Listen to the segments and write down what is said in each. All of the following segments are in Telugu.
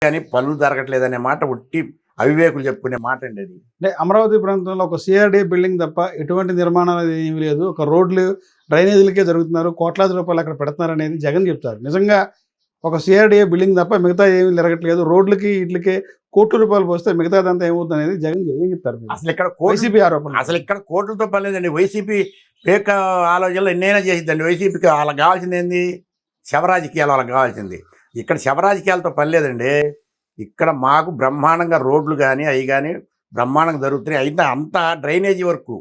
కానీ పనులు జరగట్లేదనే మాట ఒట్టి అవివేకులు చెప్పుకునే మాట అండి అది. అంటే అమరావతి ప్రాంతంలో ఒక సిఆర్డీ బిల్డింగ్ తప్ప ఎటువంటి నిర్మాణాలు ఏమీ లేదు. ఒక రోడ్లు, డ్రైనేజీలకే జరుగుతున్నారు. కోట్లాది రూపాయలు అక్కడ పెడుతున్నారు అనేది జగన్ చెప్తారు. నిజంగా ఒక సిఆర్డీఏ బిల్డింగ్ తప్ప మిగతా ఏమీ జరగట్లేదు. రోడ్లకి వీటికే కోట్ల రూపాయలు పోస్తే మిగతాదంతా ఏమవుతుంది అనేది జగన్ ఏం చెప్తారు? వైసీపీ ఆరోపణ. అసలు ఇక్కడ కోట్లతో పని లేదండి. వైసీపీ పేక ఆలోచనలు ఎన్నైనా చేసిద్దండి. వైసీపీకి వాళ్ళకి కావాల్సింది ఏంది? శవరాజకీయాలు వాళ్ళకి కావాల్సింది. ఇక్కడ శవరాజకీయాలతో పని లేదండి. ఇక్కడ మాకు బ్రహ్మాండంగా రోడ్లు కానీ అవి కానీ బ్రహ్మాండంగా జరుగుతున్నాయి. అయితే అంతా డ్రైనేజీ వర్క్,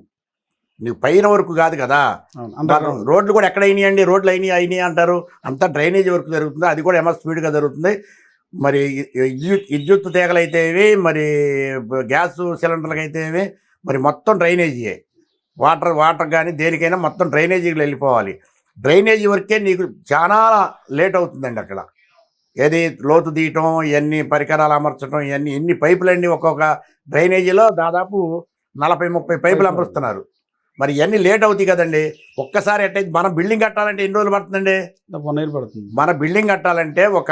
నీకు పైన వరకు కాదు కదా. రోడ్లు కూడా ఎక్కడ అయినాయండి? రోడ్లు అయినాయి అంటారు. అంతా డ్రైనేజీ వర్క్ జరుగుతుంది. అది కూడా ఏమో స్పీడ్గా జరుగుతుంది. మరి విద్యుత్ తీగలు అయితేవి, మరి గ్యాస్ సిలిండర్లకు అయితేవి, మరి మొత్తం డ్రైనేజీయే. వాటర్ కానీ దేనికైనా మొత్తం డ్రైనేజీకి వెళ్ళిపోవాలి. డ్రైనేజీ వర్కే నీకు చాలా లేట్ అవుతుందండి. అక్కడ ఏది లోతు తీయటం, ఇవన్నీ పరికరాలు అమర్చడం, ఇవన్నీ ఎన్ని పైపులన్నీ ఒక్కొక్క డ్రైనేజీలో దాదాపు 40-30 పైపులు అమరుస్తున్నారు. మరి ఇవన్నీ లేట్ అవుతాయి కదండి. ఒక్కసారి ఎట్టయితే మన బిల్డింగ్ కట్టాలంటే ఎన్ని రోజులు పడుతుందండి? 1 year పడుతుంది. మన బిల్డింగ్ కట్టాలంటే ఒక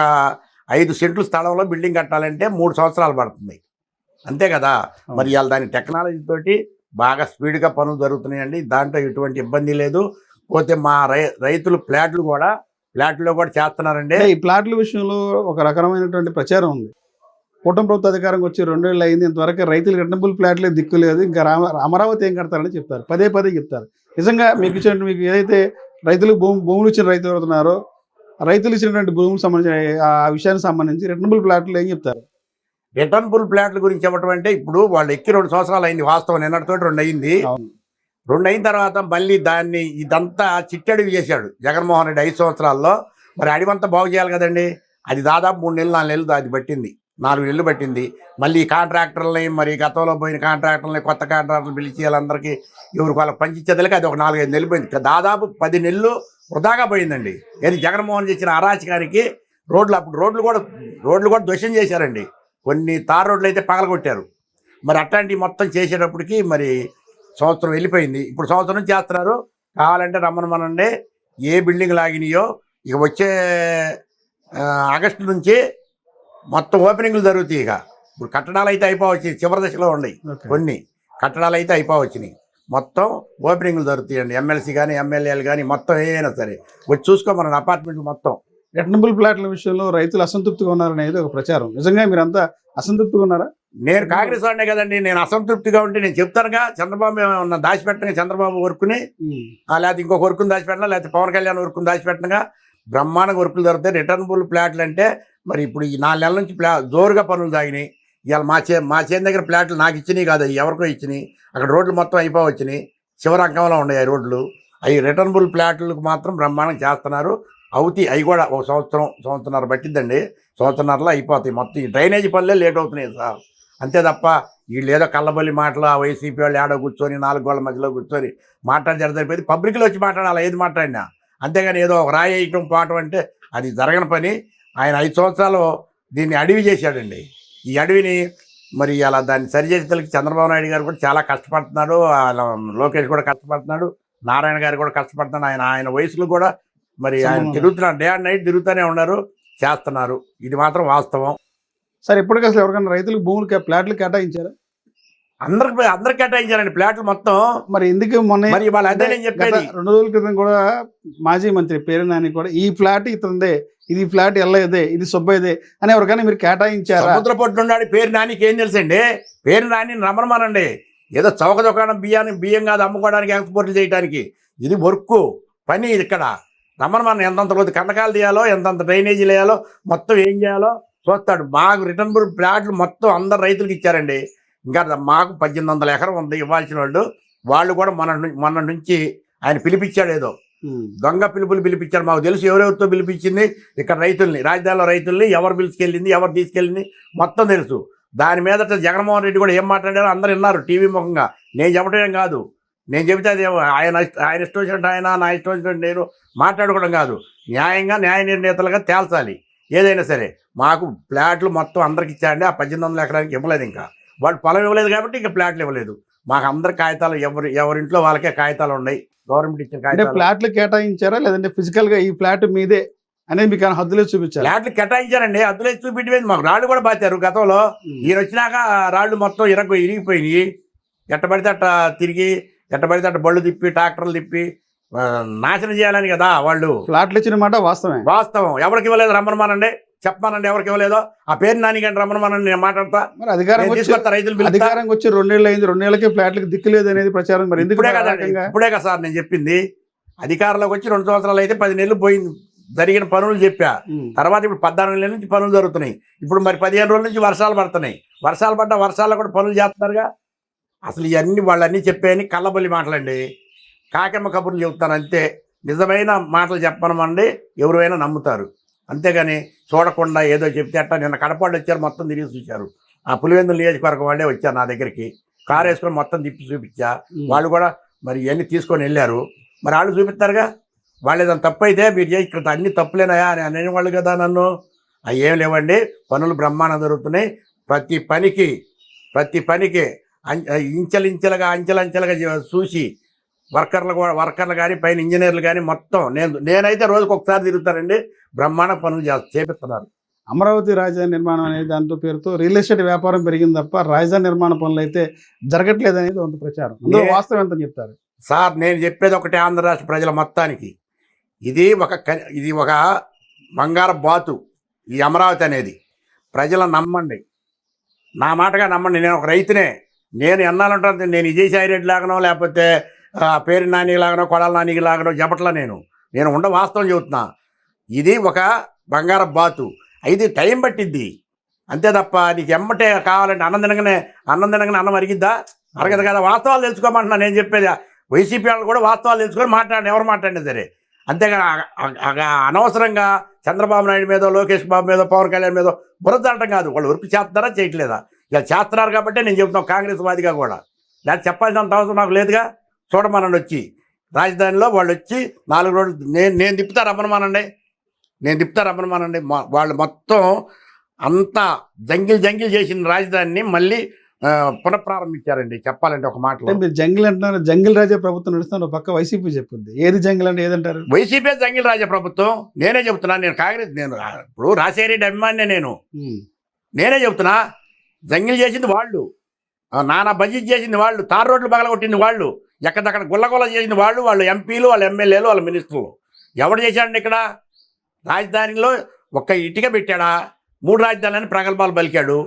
5 సెంట్లు స్థలంలో బిల్డింగ్ కట్టాలంటే 3 సంవత్సరాలు పడుతుంది. అంతే కదా. మరి ఇవాళ దాని టెక్నాలజీ తోటి బాగా స్పీడ్గా పనులు జరుగుతున్నాయండి. దాంట్లో ఎటువంటి ఇబ్బంది లేదు. పోతే మా రైతులు ఫ్లాట్లో కూడా చేస్తున్నారండి. ఈ ప్లాట్ల విషయంలో ఒక రకమైనటువంటి ప్రచారం ఉంది. కూటమి ప్రభుత్వ అధికారంకి వచ్చి 2 ఏళ్ళు అయింది. ఇంతవరకు రైతులు రిటర్నబుల్ ప్లాట్లే దిక్కు లేదు. ఇంకా అమరావతి ఏం కడతారని చెప్తారు. పదే చెప్తారు. నిజంగా మీకు ఏదైతే రైతులకు భూములు ఇచ్చిన రైతులు అవుతున్నారో, రైతులు ఇచ్చినటువంటి భూములకు సంబంధించిన ఆ విషయానికి సంబంధించి రిటర్నబుల్ ప్లాట్లు ఏం చెప్తారు? రిటర్నబుల్ ప్లాట్ల గురించి చెప్పడం అంటే, ఇప్పుడు వాళ్ళు ఎక్కి 2 సంవత్సరాలు అయింది. వాస్తవం నిన్నటితో 2 అయింది. 2 అయిన తర్వాత మళ్ళీ దాన్ని ఇదంతా చిట్టడివి చేశాడు జగన్మోహన్ రెడ్డి 5 సంవత్సరాల్లో. మరి అడివంతా బాగు చేయాలి కదండి. అది దాదాపు 3 నెలలు 4 నెలలు అది పట్టింది. 4 నెలలు పట్టింది. మళ్ళీ కాంట్రాక్టర్లని, మరి గతంలో పోయిన కాంట్రాక్టర్లని, కొత్త కాంట్రాక్టర్లు పిలిచి వాళ్ళందరికీ ఎవరికి వాళ్ళకి పంచిచ్చేదలకి అది ఒక 4-5 నెలలు పోయింది. దాదాపు 10 నెలలు వృధాగా పోయిందండి. ఏది జగన్మోహన్ చేసిన అరాచకానికి రోడ్లు కూడా ధ్వసం చేశారండి. కొన్ని తార్ రోడ్లు అయితే పగలగొట్టారు. మరి అట్లాంటివి మొత్తం చేసేటప్పటికి మరి సంవత్సరం వెళ్ళిపోయింది. ఇప్పుడు సంవత్సరం చేస్తున్నారు. కావాలంటే రమ్మనమనండి. ఏ బిల్డింగ్ లాగినాయో ఇక వచ్చే ఆగస్టు నుంచి మొత్తం ఓపెనింగ్లు జరుగుతాయి. ఇక ఇప్పుడు కట్టడాలు అయితే అయిపోవచ్చాయి. చివరి దశలో ఉన్నాయి. కొన్ని కట్టడాలు అయితే అయిపోవచ్చినాయి. మొత్తం ఓపెనింగ్లు జరుగుతాయండి. ఎమ్మెల్సీ కానీ ఎమ్మెల్యేలు కానీ మొత్తం ఏదైనా సరే వచ్చి చూసుకోమన్నాడు. అపార్ట్మెంట్లు మొత్తం. రిటర్నబుల్ ప్లాట్ల విషయంలో రైతులు అసంతృప్తిగా ఉన్నారనేది ఒక ప్రచారం. నిజంగా మీరంతా అసంతృప్తిగా ఉన్నారా? నేను కాంగ్రెస్ వాడినే కదండి. నేను అసంతృప్తిగా ఉంటే నేను చెప్తానుగా. చంద్రబాబు ఏమన్నా దాచిపెట్టగా చంద్రబాబు వర్కుని, లేకపోతే ఇంకొక వర్కుని దాచిపెట్టినా, లేకపోతే పవన్ కళ్యాణ్ వర్కుని దాచిపెట్టగా బ్రహ్మాండంగా వర్కులు జరుగుతాయి. రిటర్నబుల్ ప్లాట్లు అంటే మరి ఇప్పుడు ఈ 4 నెలల నుంచి జోరుగా పనులు సాగినాయి. ఇవాళ మా చేను దగ్గర ప్లాట్లు నాకు ఇచ్చినాయి కాదు, ఎవరికో ఇచ్చినాయి. అక్కడ రోడ్లు మొత్తం అయిపోవచ్చినాయి. చివరి అంకంలో ఉన్నాయి ఆ రోడ్లు. అవి రిటర్నబుల్ ప్లాట్లకు మాత్రం బ్రహ్మాండం చేస్తున్నారు. అవుతాయి. అవి కూడా ఒక సంవత్సరంన్నర పట్టిద్దండి. సంవత్సరంన్నరలో అయిపోతాయి. మొత్తం ఈ డ్రైనేజీ పనులే లేట్ అవుతున్నాయి సార్. అంతే తప్ప వీళ్ళు ఏదో కళ్ళబల్లి మాటలు, ఆ వైసీపీ వాళ్ళు ఏడో కూర్చొని 4 గోళ్ల మధ్యలో కూర్చొని మాట్లాడి జరిపోయింది. పబ్లిక్లో వచ్చి మాట్లాడాలి ఏది మాట్లాడినా. అంతేగాని ఏదో ఒక రాయి వేయటం పాటం అంటే అది జరగని పని. ఆయన 5 సంవత్సరాలు దీన్ని అడవి చేశాడండి. ఈ అడవిని మరి అలా దాన్ని సరిచేసేందుకు చంద్రబాబు నాయుడు గారు కూడా చాలా కష్టపడుతున్నాడు. లోకేష్ కూడా కష్టపడుతున్నాడు. నారాయణ గారు కూడా కష్టపడుతున్నాడు. ఆయన వయసులో కూడా మరి ఆయన తిరుగుతున్నారు. డే అండ్ నైట్ తిరుగుతూనే ఉన్నారు, చేస్తున్నారు. ఇది మాత్రం వాస్తవం. సార్ ఇప్పటికీ అసలు ఎవరికైనా రైతులకు భూములు ప్లాట్లు కేటాయించారా? అందరికి కేటాయించారండి ప్లాట్లు మొత్తం. మరి ఎందుకు మొన్న మరి వాళ్ళు అదే నేను చెప్పేది. 2 రోజుల క్రితం కూడా మాజీ మంత్రి పేరు నాని కూడా ఈ ఫ్లాట్ ఇతందే, ఇది ఫ్లాట్ ఎల్లదే, ఇది సుబ్బయ్యదే అని ఎవరికైనా మీరు కేటాయించారా? సముద్రపొట్టు ఉన్నాడు పేరు నానికి ఏం తెలుసండి? పేరు నాని రమణమానండి. ఏదో చౌక దుకాణం బియ్యం కాదు అమ్ముకోవడానికి, ఎక్స్పోర్ట్లు చేయడానికి. ఇది వర్క్ పని. ఇక్కడ రమణమానం ఎంతంత రోజు కండకాలు తీయాలో, ఎంతంత డ్రైనేజీలు వేయాలో, మొత్తం ఏం చేయాలో చూస్తాడు. మాకు రిటర్నబుల్ ప్లాట్లు మొత్తం అందరు రైతులకు ఇచ్చారండి. ఇంకా మాకు 1800 ఎకరం ఉంది ఇవ్వాల్సిన వాళ్ళు కూడా మొన్న నుంచి ఆయన పిలిపించాడు. ఏదో దొంగ పిలిపించాడు. మాకు తెలుసు ఎవరెవరితో పిలిపించింది. ఇక్కడ రైతుల్ని, రాజధానిలో రైతుల్ని ఎవరు పిలుచుకెళ్ళింది, ఎవరు తీసుకెళ్ళింది మొత్తం తెలుసు. దాని మీద జగన్మోహన్ రెడ్డి కూడా ఏం మాట్లాడారో అందరు విన్నారు టీవీ ముఖంగా. నేను చెప్పడం కాదు. నేను చెబితే అది ఆయన ఇష్టం వచ్చినట్టు ఆయన, నా ఇష్టం వచ్చినట్టు నేను మాట్లాడుకోవడం కాదు. న్యాయంగా న్యాయ నిర్ణేతలుగా తేల్చాలి ఏదైనా సరే. మాకు ప్లాట్లు మొత్తం అందరికి ఇచ్చారండి. ఆ 1800 ఎకరానికి ఇవ్వలేదు. ఇంకా వాళ్ళు పొలం ఇవ్వలేదు కాబట్టి ఇంకా ప్లాట్లు ఇవ్వలేదు. మాకు అందరి కాగితాలు ఎవరింట్లో వాళ్ళకే కాగితాలు ఉన్నాయి. గవర్నమెంట్ ఇచ్చిన కాగితాలు. ప్లాట్లు కేటాయించారా లేదంటే ఫిజికల్ గా ఈ ఫ్లాట్ మీదే అనేది మీకు ఏమైనా హద్దులే చూపించారు. ఫ్లాట్లు కేటాయించారండి, అద్దులు వేసి చూపించలేదు. మాకు రాళ్ళు కూడా బాతారు గతంలో. ఈయన వచ్చినాక ఆ రాళ్ళు మొత్తం ఇరిగిపోయినాయి. ఎట్ట పడితే అట్ట తిరిగి, ఎట్ట పడితే అట్ట బళ్ళు తిప్పి, ట్రాక్టర్లు తిప్పి నాశనం చేయాలని కదా వాళ్ళు. ఫ్లాట్లు ఇచ్చిన మాట వాస్తవమే. వాస్తవం. ఎవరికి ఇవ్వలేదు రమ్మనమానండి, చెప్పమానండి ఎవరికి ఇవ్వలేదో. ఆ పేరు నాని కానీ రమ్మనమానండి, నేను మాట్లాడతా. మరి అధికారం తీసుకొస్తా, రైతులు పిలుస్తా. అధికారం వచ్చి 2 ఏళ్ళు అయింది, 2 ఏళ్ళకే ఫ్లాట్లకు దిక్కు లేదు అనేది ప్రచారం. మరి ఎందుకు ఇప్పుడే కదా, ఇప్పుడే కదా సార్ నేను చెప్పింది. అధికారంలోకి వచ్చి 2 సంవత్సరాలు అయితే 10 నెలలు పోయింది. జరిగిన పనులు చెప్పా. తర్వాత ఇప్పుడు 14 నెలల నుంచి పనులు జరుగుతున్నాయి. ఇప్పుడు మరి 15 రోజుల నుంచి వర్షాలు పడుతున్నాయి. వర్షాలు పడ్డ వర్షాల్లో కూడా పనులు చేస్తున్నారుగా. అసలు ఇవన్నీ వాళ్ళన్నీ చెప్పాయని కళ్ళబొల్లి మాటలండి, కాకెమ్మ కబుర్లు చెబుతాను అంతే. నిజమైన మాటలు చెప్పనమండి ఎవరైనా నమ్ముతారు. అంతేగాని చూడకుండా ఏదో చెప్తే అట్టా. నిన్న కడపాళ్ళు వచ్చారు, మొత్తం తిరిగి చూశారు. ఆ పులివెందుల నియోజకవర్గం వాళ్ళే వచ్చారు నా దగ్గరికి, కారు వేసుకొని మొత్తం తిప్పి చూపించా. వాళ్ళు కూడా మరి ఇవన్నీ తీసుకొని వెళ్ళారు. మరి వాళ్ళు చూపిస్తారుగా. వాళ్ళు ఏదైనా తప్పు అయితే మీరు చేసి ఇక్కడ అన్ని తప్పులేనాయా అని అనేవాళ్ళు కదా నన్ను. అవి ఏం లేవండి, పనులు బ్రహ్మాండం జరుగుతున్నాయి. ప్రతి పనికి అంచెలంచెలుగా చూసి వర్కర్లు కానీ పైన ఇంజనీర్లు కానీ మొత్తం నేనైతే రోజుకు ఒకసారి తిరుగుతానండి. బ్రహ్మాండ పనులు చేపిస్తున్నారు. అమరావతి రాజధాని నిర్మాణం అనేది దాంతో పేరుతో రియల్ ఎస్టేట్ వ్యాపారం పెరిగింది తప్ప రాజధాని నిర్మాణ పనులు అయితే జరగట్లేదు అనేది కొంత ప్రచారం. అందులో వాస్తవం ఎంత చెప్తారు సార్? నేను చెప్పేది ఒకటే, ఆంధ్ర రాష్ట్ర ప్రజల మొత్తానికి ఇది ఒక బంగారు బాతు. ఈ అమరావతి అనేది ప్రజలను నమ్మండి, నా మాటగా నమ్మండి. నేను ఒక రైతునే. నేను ఎన్నాలంటే నేను విజయసాయి రెడ్డి లాగనో, లేకపోతే పేరు నాని లాగనో, కొడాల నానికి లాగనో చెప్పట్లా. నేను ఉండ వాస్తవం చెబుతున్నా. ఇది ఒక బంగారు బాతు. ఇది టైం పట్టిద్ది అంతే తప్ప నీకు ఎమ్మటే కావాలంటే అన్నం తినగానే అన్నం అరిగిద్దా? అరగదు కదా. వాస్తవాలు తెలుసుకోమంటున్నా నేను చెప్పేది. వైసీపీ వాళ్ళు కూడా వాస్తవాలు తెలుసుకొని మాట్లాడండి, ఎవరు మాట్లాడినా సరే. అంతేగాని అనవసరంగా చంద్రబాబు నాయుడు మీద, లోకేష్ బాబు మీద, పవన్ కళ్యాణ్ మీద బురదలటం కాదు. వాళ్ళు వర్క్ చేస్తున్నారా చేయట్లేదా? ఇలా చేస్తున్నారు కాబట్టి నేను చెబుతున్నాం, కాంగ్రెస్ వాదిగా కూడా. లేకపోతే చెప్పాల్సినంత అవసరం నాకు లేదుగా. చూడమనండి వచ్చి రాజధానిలో వాళ్ళు వచ్చి 4 రోజులు నేను తిప్పుతా రమ్మనమానండి. వాళ్ళు మొత్తం అంతా జంగిల్ చేసిన రాజధానిని మళ్ళీ పునఃప్రారంభించారండి. చెప్పాలంటే ఒక మాటలో. మీరు జంగిల్ అంటున్నారు, జంగిల్ రాజా ప్రభుత్వం నడుస్తున్న పక్క వైసీపీ చెప్పింది. ఏది జంగిల్ అంటే ఏదంటారు? వైసీపీ జంగిల్ రాజా ప్రభుత్వం. నేనే చెప్తున్నా. నేను కాంగ్రెస్, ఇప్పుడు రాజశేఖర అభిమాని నేనే చెప్తున్నా. జంగిల్ చేసింది వాళ్ళు, నానా బడ్జెట్ చేసింది వాళ్ళు, తారు రోడ్లు పగలగొట్టింది వాళ్ళు, ఎక్కడక్కడ గుల్లగొల్ల చేసింది వాళ్ళు ఎంపీలు, వాళ్ళ ఎమ్మెల్యేలు, వాళ్ళ మినిస్టర్లు. ఎవడు చేశాడండి ఇక్కడ? రాజధానిలో ఒక్క ఇటుక పెట్టాడా? 3 రాజధానులని ప్రగల్భాలు పలికాడు.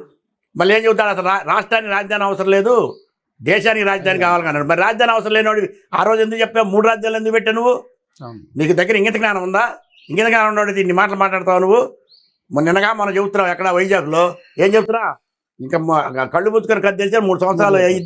మళ్ళీ ఏం చెబుతాడు? అసలు రాష్ట్రానికి రాజధాని అవసరం లేదు, దేశానికి రాజధాని కావాలన్నాడు. మరి రాజధాని అవసరం లేనివాడు ఆ రోజు ఎందుకు చెప్పావు? 3 రాజధానులు ఎందుకు పెట్టావు నువ్వు? నీకు దగ్గర ఇంగిత జ్ఞానం ఉందా? ఇంగిత జ్ఞానం ఉన్నాడు ఇన్ని మాటలు మాట్లాడతావు నువ్వు. నిన్నగా మనం చెబుతున్నావు ఎక్కడ వైజాగ్లో ఏం చెప్తున్నా? ఇంకా కళ్ళు పుచ్చుకొని కద్దేసి 3 సంవత్సరాలు అయ్యింది.